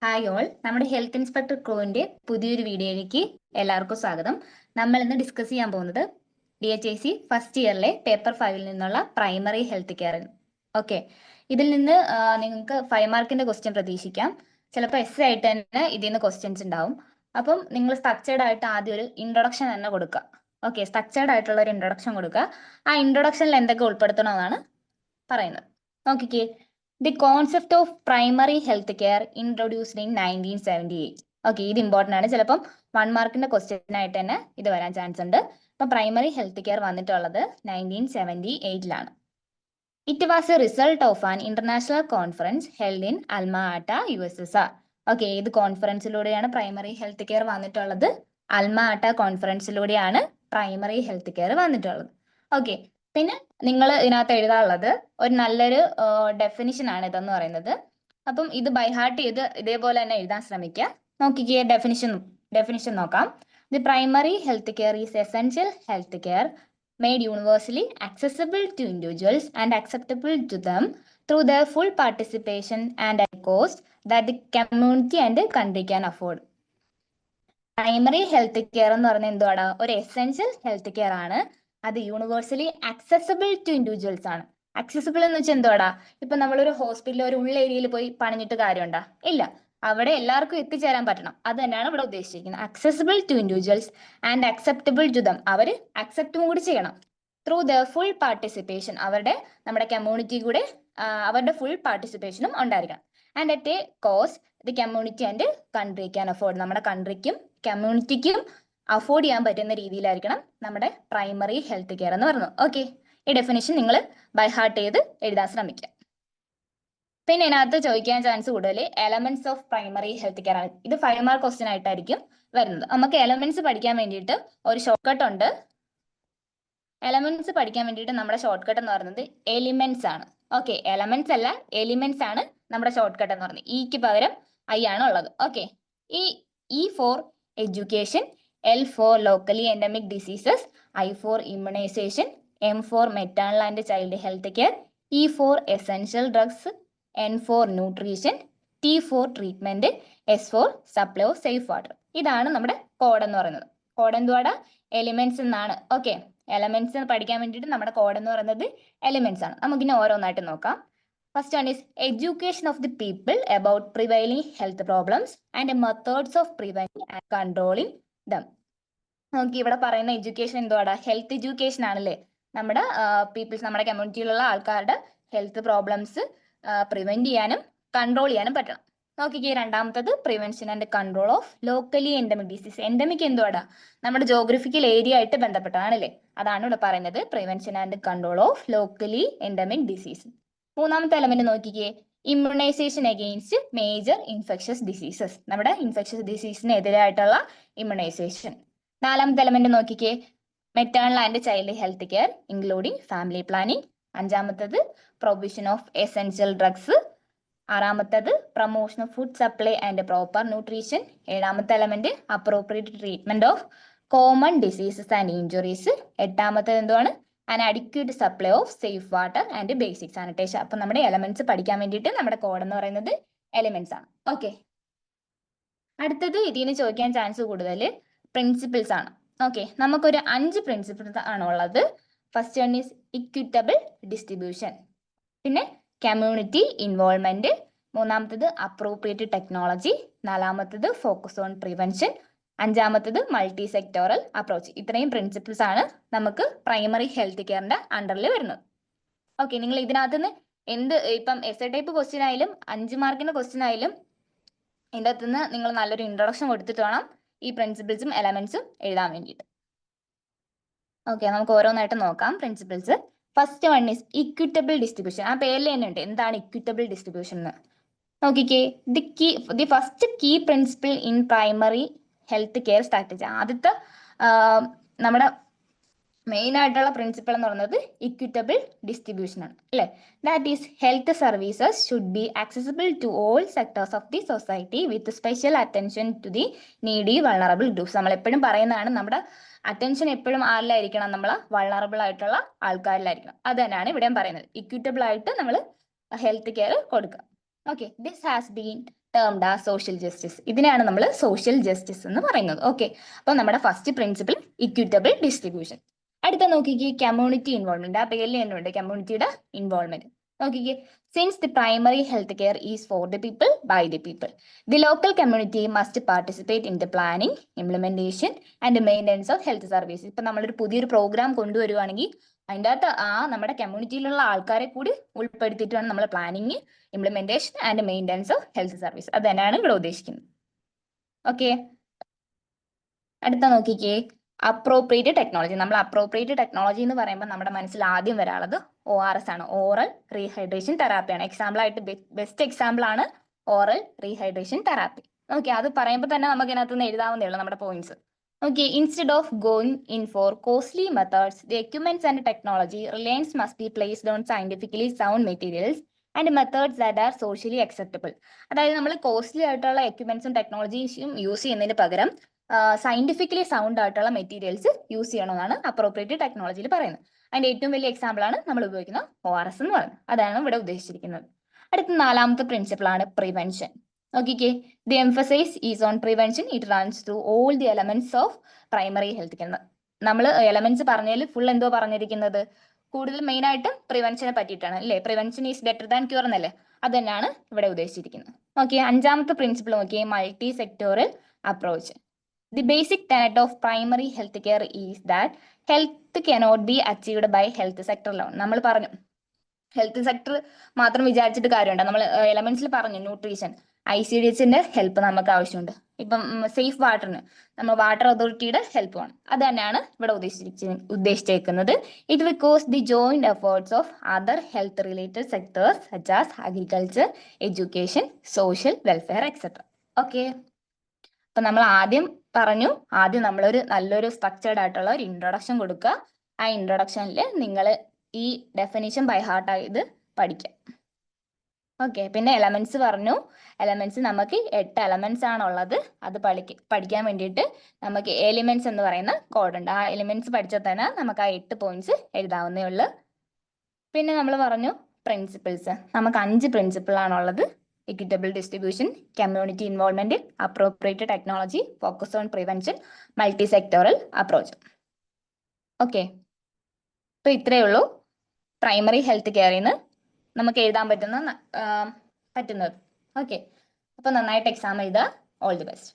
Hi all, നമ്മുടെ health inspector ക്രൂവിന്റെ പുതിയൊരു വീഡിയോയിലേക്ക് എല്ലാവർക്കും സ്വാഗതം. നമ്മൾ ഇന്ന് ഡിസ്കസ് ചെയ്യാൻ പോകുന്നത് DHIC ഫസ്റ്റ് ഇയറിലെ പേപ്പർ 5 നിന്നുള്ള പ്രൈമറി ഹെൽത്ത് കെയർ. ഓക്കെ, ഇതിൽ നിന്ന് നിങ്ങൾക്ക് 5 മാർക്കിന്റെ ക്വസ്റ്റ്യൻ പ്രതീക്ഷിക്കാം. ചിലപ്പോൾ എസ് ആയിട്ട് തന്നെ ഇതിൽ നിന്ന് ക്വസ്റ്റ്യൻസ് ഉണ്ടാവും. അപ്പം നിങ്ങൾ സ്ട്രക്ചേർഡ് ആയിട്ട് ആദ്യം ഒരു ഇൻട്രൊഡക്ഷൻ തന്നെ കൊടുക്കുക. ഓക്കെ, സ്ട്രക്ചേർഡ് ആയിട്ടുള്ള ഒരു ഇൻട്രൊഡക്ഷൻ കൊടുക്കുക. ആ ഇൻട്രൊഡക്ഷനിൽ എന്തൊക്കെ ഉൾപ്പെടുത്തണമെന്നാണ് പറയുന്നത്. നോക്കിക്കേ, the concept of primary health care introduced in 1978. Okay, ഇത് ഇമ്പോർട്ടൻ്റ് ആണ്. ചിലപ്പം 1 മാർക്കിന്റെ ക്വസ്റ്റ്യൻ ആയിട്ട് തന്നെ ഇത് വരാൻ ചാൻസ് ഉണ്ട്. അപ്പം പ്രൈമറി ഹെൽത്ത് കെയർ വന്നിട്ടുള്ളത് 1978ലാണ്. It was a result of an international conference held in Alma Ata, USSR. Okay, ഏത് കോൺഫറൻസിലൂടെയാണ് പ്രൈമറി ഹെൽത്ത് കെയർ വന്നിട്ടുള്ളത്? അൽമ-ആട്ട കോൺഫറൻസിലൂടെയാണ് പ്രൈമറി ഹെൽത്ത് കെയർ വന്നിട്ടുള്ളത്. ഓക്കെ, പിന്നെ നിങ്ങൾ ഇതിനകത്ത് എഴുതാനുള്ളത് ഒരു നല്ലൊരു ഡെഫിനിഷൻ ആണ് ഇതെന്ന് പറയുന്നത്. അപ്പം ഇത് ബൈ ഹാർട്ട് ചെയ്ത് ഇതേപോലെ തന്നെ എഴുതാൻ ശ്രമിക്കുക. നോക്കിക്കേ, ഡെഫിനിഷൻ നോക്കാം. The primary health care is essential health care made universally accessible to individuals and acceptable to them through their full participation and at a cost that the community and the country can afford. Primary health care എന്ന് പറഞ്ഞാൽ എന്തുവാണ്? ഒരു essential health care ആണ്. അത് universally accessible to individuals ആണ്. Accessible എന്ന് വെച്ചാൽ എന്തുവാടാ? ഇപ്പൊ നമ്മളൊരു ഹോസ്പിറ്റലിൽ ഒരു ഉള്ള ഏരിയയിൽ പോയി പണിഞ്ഞിട്ട് കാര്യമുണ്ടോ? ഇല്ല, അവിടെ എല്ലാവർക്കും എത്തിച്ചേരാൻ പറ്റണം. അത് തന്നെയാണ് ഇവിടെ ഉദ്ദേശിച്ചിരിക്കുന്നത്. Accessible to individuals and acceptable to them, അവർ അക്സെപ്റ്റും കൂടി ചെയ്യണം. ത്രൂ ദ ഫുൾ പാർട്ടിസിപ്പേഷൻ, നമ്മുടെ കമ്മ്യൂണിറ്റി കൂടെ അവരുടെ ഫുൾ പാർട്ടിസിപ്പേഷനും ഉണ്ടായിരിക്കണം. And at a cost the community and country can afford, നമ്മുടെ കൺട്രിക്കും കമ്മ്യൂണിറ്റിക്കും അഫോർഡ് ചെയ്യാൻ പറ്റുന്ന രീതിയിലായിരിക്കണം നമ്മുടെ പ്രൈമറി ഹെൽത്ത് കെയർ എന്ന് പറയുന്നത്. ഓക്കെ, ഈ ഡെഫിനിഷൻ നിങ്ങൾ ബൈ ഹാർട്ട് ചെയ്ത് എഴുതാൻ ശ്രമിക്കുക. പിന്നെ ഇതിനകത്ത് ചോദിക്കാൻ ചാൻസ് കൂടുതൽ elements of primary health care ആണ്. ഇത് 5 മാർക്ക് ക്വസ്റ്റ്യൻ ആയിട്ടായിരിക്കും വരുന്നത്. നമുക്ക് എലമെന്റ്സ് പഠിക്കാൻ വേണ്ടിയിട്ട് ഒരു ഷോർട്ട് കട്ട് ഉണ്ട്. എലമെന്റ്സ് പഠിക്കാൻ വേണ്ടിയിട്ട് നമ്മുടെ ഷോർട്ട് കട്ട് എന്ന് പറയുന്നത് എലിമെന്റ്സ് ആണ്. ഓക്കെ, എലമെന്റ്സ് അല്ല, എലിമെന്റ്സ് ആണ് നമ്മുടെ ഷോർട്ട് കട്ട് എന്ന് പറയുന്നത്. ഇക്ക് പകരം ഐ ആണ് ഉള്ളത്. Okay, E for education, L for locally endemic diseases, I for immunisation, M for maternal and child health care, E for essential drugs, N for nutrition, T for treatment, S for supply of safe water. ഇതാണ് നമ്മുടെ code എന്ന് പറയുന്നത്. Code എന്തുവാടാ? Elements എന്നാണ്. Okay, elements പഠിക്കാൻ വേണ്ടിയിട്ട് നമ്മുടെ code എന്ന് പറയുന്നത് എലിമെന്റ്സ് ആണ്. നമുക്കിനി ഓരോന്നായിട്ട് നോക്കാം. First one is education of the people about prevailing health problems and methods of preventing and controlling dum. നോക്കി, ഇവിടെ പറയുന്ന എഡ്യൂക്കേഷൻ എന്തുവാടാ? ഹെൽത്ത് എഡ്യൂക്കേഷൻ ആണല്ലേ. നമ്മുടെ പീപ്പിൾസ്, നമ്മുടെ കമ്മ്യൂണിറ്റിയിലുള്ള ആൾക്കാരുടെ ഹെൽത്ത് പ്രോബ്ലംസ് പ്രിവെന്റ് ചെയ്യാനും കൺട്രോൾ ചെയ്യാനും പറ്റണം. നോക്കിക്കേ, രണ്ടാമത്തത് prevention and control of locally endemic disease. Endemic എന്തുവാടാ? നമ്മുടെ ജോഗ്രഫിക്കൽ ഏരിയ ആയിട്ട് ബന്ധപ്പെട്ടതാണല്ലേ. അതാണ് ഇവിടെ പറയുന്നത്, prevention and control of locally endemic disease. മൂന്നാമത്തെ എലമെന്റ് നോക്കിക്കേ, immunization against major infectious diseases. നമ്മുടെ ഇൻഫെക്ഷസ് ഡിസീസിനെതിരായിട്ടുള്ള ഇമ്മ്യൂണൈസേഷൻ. നാലാമത്തെ എലമെന്റ് നോക്കിക്കേ, maternal and child health care including family planning. അഞ്ചാമത്തത് പ്രൊവിഷൻ ഓഫ് എസെൻഷ്യൽ ഡ്രഗ്സ്. ആറാമത്തത് promotion of food supply and proper nutrition. ഏഴാമത്തെ element appropriate treatment of common diseases and injuries. എട്ടാമത്തത് എന്തുവാണ്? An adequate supply of safe water and basic sanitation. അപ്പൊ നമ്മുടെ elements പഠിക്കാൻ വേണ്ടിയിട്ട് നമ്മുടെ കോഡ് എന്ന് പറയുന്നത് എലിമെന്റ്സ് ആണ്. ഓക്കെ, അടുത്തത് ഇതിന് ചോദിക്കാൻ ചാൻസ് കൂടുതൽ പ്രിൻസിപ്പിൾസ് ആണ്. ഓക്കെ, നമുക്കൊരു 5 പ്രിൻസിപ്പിൾസ് ആണ് ഉള്ളത്. First one is equitable distribution, പിന്നെ കമ്മ്യൂണിറ്റി ഇൻവോൾവ്മെന്റ്, മൂന്നാമത്തത് അപ്രോപ്രിയേറ്റ് ടെക്നോളജി, നാലാമത്തത് ഫോക്കസ് ഓൺ പ്രിവെൻഷൻ, അഞ്ചാമത്തത് മൾട്ടി സെക്ടോറൽ അപ്രോച്ച്. ഇത്രയും പ്രിൻസിപ്പിൾസ് ആണ് നമുക്ക് പ്രൈമറി ഹെൽത്ത് കെയറിന്റെ അണ്ടറിൽ വരുന്നത്. ഓക്കെ, നിങ്ങൾ ഇതിനകത്ത് നിന്ന് ഇപ്പം എസ് ടൈപ്പ് ക്വസ്റ്റ്യൻ ആയാലും 5 മാർക്കിന്റെ ക്വസ്റ്റ്യൻ ആയാലും ഇതിൻ്റെ അകത്ത് നിന്ന് നിങ്ങൾ നല്ലൊരു ഇൻട്രൊഡക്ഷൻ കൊടുത്തിട്ട് വേണം ഈ പ്രിൻസിപ്പിൾസും എലമെന്റ്സും എഴുതാൻ വേണ്ടിയിട്ട്. ഓക്കെ, നമുക്ക് ഓരോന്നായിട്ട് നോക്കാം principles. First one is equitable distribution. ആ പേരിൽ തന്നെ ഉണ്ട് എന്താണ് ഇക്വിറ്റബിൾ ഡിസ്ട്രിബ്യൂഷൻ എന്ന്. നോക്കിക്കേ, the first key principle in primary health care strategy. ആദ്യത്തെ നമ്മുടെ മെയിൻ ആയിട്ടുള്ള പ്രിൻസിപ്പിൾ എന്ന് പറയുന്നത് ഇക്വിറ്റബിൾ ഡിസ്ട്രിബ്യൂഷൻ ആണ് അല്ലേ. That is health services should be accessible to all sectors of the society with special attention to the needy vulnerable groups. നമ്മൾ എപ്പോഴും പറയുന്നതാണ്, നമ്മുടെ അറ്റൻഷൻ എപ്പോഴും ആരിലായിരിക്കണം? നമ്മൾ വൾണറബിൾ ആയിട്ടുള്ള ആൾക്കാരിലായിരിക്കണം. അത് തന്നെയാണ് ഇവിടെയും പറയുന്നത്. ഇക്വിറ്റബിൾ ആയിട്ട് നമ്മൾ ഹെൽത്ത് കെയർ കൊടുക്കുക. Okay, this has been termed ആ സോഷ്യൽ ജസ്റ്റിസ്. ഇതിനെയാണ് നമ്മൾ സോഷ്യൽ ജസ്റ്റിസ് എന്ന് പറയുന്നത്. ഓക്കെ, അപ്പൊ നമ്മുടെ ഫസ്റ്റ് പ്രിൻസിപ്പിൾ ഇക്വിറ്റബിൾ ഡിസ്ട്രിബ്യൂഷൻ. അടുത്ത നോക്കിക്കേ, കമ്മ്യൂണിറ്റി ഇൻവോൾവ്മെന്റ്. ആ പേരിൽ തന്നെ ഉണ്ട് കമ്മ്യൂണിറ്റിയുടെ ഇൻവോൾവ്മെന്റ്. നോക്കിക്കേ, since the primary health care is for the people by the people, the local community must participate in the planning, implementation and maintenance of health service. ഇപ്പൊ നമ്മളൊരു പുതിയൊരു പ്രോഗ്രാം കൊണ്ടുവരുവാണെങ്കിൽ അതിൻ്റെ അകത്ത് നമ്മുടെ കമ്മ്യൂണിറ്റിയിലുള്ള ആൾക്കാരെ കൂടി ഉൾപ്പെടുത്തിയിട്ടാണ് നമ്മൾ planning, implementation and maintenance of health service. അത് തന്നെയാണ് ഇവിടെ ഉദ്ദേശിക്കുന്നത്. ഓക്കെ, അടുത്ത നോക്കിക്കേ, അപ്രോപ്രിയേറ്റ് ടെക്നോളജി. നമ്മൾ അപ്രോപ്രിയേറ്റ് ടെക്നോളജി എന്ന് പറയുമ്പോൾ നമ്മുടെ മനസ്സിൽ ആദ്യം വരാനുള്ളത് ORS ആണ്, ഓറൽ റീഹൈഡ്രേഷൻ തെറാപ്പിയാണ്. എക്സാമ്പിൾ ആയിട്ട് ബെസ്റ്റ് എക്സാമ്പിൾ ആണ് ഓറൽ റീഹൈഡ്രേഷൻ തെറാപ്പി. ഓക്കെ, അത് പറയുമ്പോൾ തന്നെ നമുക്ക് ഇതിനകത്ത് നിന്ന് എഴുതാവുന്നേ ഉള്ളൂ നമ്മുടെ points. Okay, instead of going in for costly methods, the equipments and technology reliance must be placed on scientifically sound materials and methods that are socially acceptable. അതായത് നമ്മൾ കോസ്റ്റ്ലി ആയിട്ടുള്ള എക്യുപ്മെന്റ്സും ടെക്നോളജീസും യൂസ് ചെയ്യുന്നതിന് പകരം സയന്റിഫിക്കലി സൗണ്ട് ആയിട്ടുള്ള materials use ചെയ്യണമെന്നാണ് appropriate ടെക്നോളജിയിൽ പറയുന്നത്. അതിന്റെ ഏറ്റവും വലിയ എക്സാമ്പിൾ ആണ് നമ്മൾ ഉപയോഗിക്കുന്ന ORS എന്ന് പറയുന്നത്. അതാണ് ഇവിടെ ഉദ്ദേശിച്ചിരിക്കുന്നത്. അടുത്ത നാലാമത്തെ പ്രിൻസിപ്പിൾ ആണ് പ്രിവെൻഷൻ. നോക്കിക്കേ, the emphasise is on prevention. It runs through all the elements of primary health care. നമ്മൾ എലമെന്റ്സ് പറഞ്ഞതിൽ ഫുൾ എന്തോ പറഞ്ഞിരിക്കുന്നത്, കൂടുതൽ മെയിൻ ആയിട്ട് പ്രിവെൻഷനെ പറ്റിയിട്ടാണ് അല്ലേ. Prevention is better than cure എന്നല്ലേ, അത് തന്നെയാണ് ഇവിടെ ഉദ്ദേശിച്ചിരിക്കുന്നത്. ഓക്കെ, അഞ്ചാമത്തെ പ്രിൻസിപ്പിൾ നോക്കിയേ, multi sectoral approach. The basic tenet of primary health care is that health cannot be achieved by health sector alone. നമ്മൾ പറഞ്ഞു ഹെൽത്ത് സെക്ടർ മാത്രം വിചാരിച്ചിട്ട് കാര്യമുണ്ട്. നമ്മൾ എലമെന്റ്സിൽ പറഞ്ഞു ന്യൂട്രീഷൻ, ICDHന്റെ ഹെൽപ്പ് നമുക്ക് ആവശ്യമുണ്ട്. ഇപ്പം സേഫ് വാട്ടറിന് നമ്മൾ വാട്ടർ അതോറിറ്റിയുടെ ഹെൽപ്പ് വേണം. അത് തന്നെയാണ് ഇവിടെ ഉദ്ദേശിച്ചേക്കുന്നത്. It requires the joint efforts of other health related sectors such as agriculture, education, social welfare etcetera. Okay, അപ്പൊ നമ്മൾ ആദ്യം നമ്മളൊരു നല്ലൊരു സ്ട്രക്ചേർഡ് ആയിട്ടുള്ള ഒരു ഇൻട്രൊഡക്ഷൻ കൊടുക്കുക. ആ ഇൻട്രൊഡക്ഷനിൽ നിങ്ങൾ ഈ ഡെഫിനിഷൻ ബൈ ഹാർട്ട് ആയത് പഠിക്കാം. ഓക്കെ, പിന്നെ എലമെന്റ്സ് പറഞ്ഞു. എലമെന്റ്സ് നമുക്ക് 8 എലമെന്റ്സ് ആണുള്ളത്. അത് പഠിക്കാൻ വേണ്ടിയിട്ട് നമുക്ക് എലിമെന്റ്സ് എന്ന് പറയുന്ന കോഡ് ഉണ്ട്. ആ എലിമെന്റ്സ് പഠിച്ചാൽ തന്നെ നമുക്ക് ആ 8 പോയിന്റ്സ് എഴുതാവുന്നേ ഉള്ളൂ. പിന്നെ നമ്മൾ പറഞ്ഞു പ്രിൻസിപ്പിൾസ്. നമുക്ക് 5 പ്രിൻസിപ്പിൾ ആണുള്ളത്. Equitable distribution, community involvement, appropriate technology, focus on prevention, multi sectoral approach. Okay, അപ്പൊ ഇത്രയേ ഉള്ളൂ പ്രൈമറി ഹെൽത്ത് കെയറിൽ നിന്ന് നമുക്ക് എഴുതാൻ പറ്റുന്നത്. ഓക്കെ, അപ്പൊ നന്നായിട്ട് എക്സാം എഴുതുക. All the best.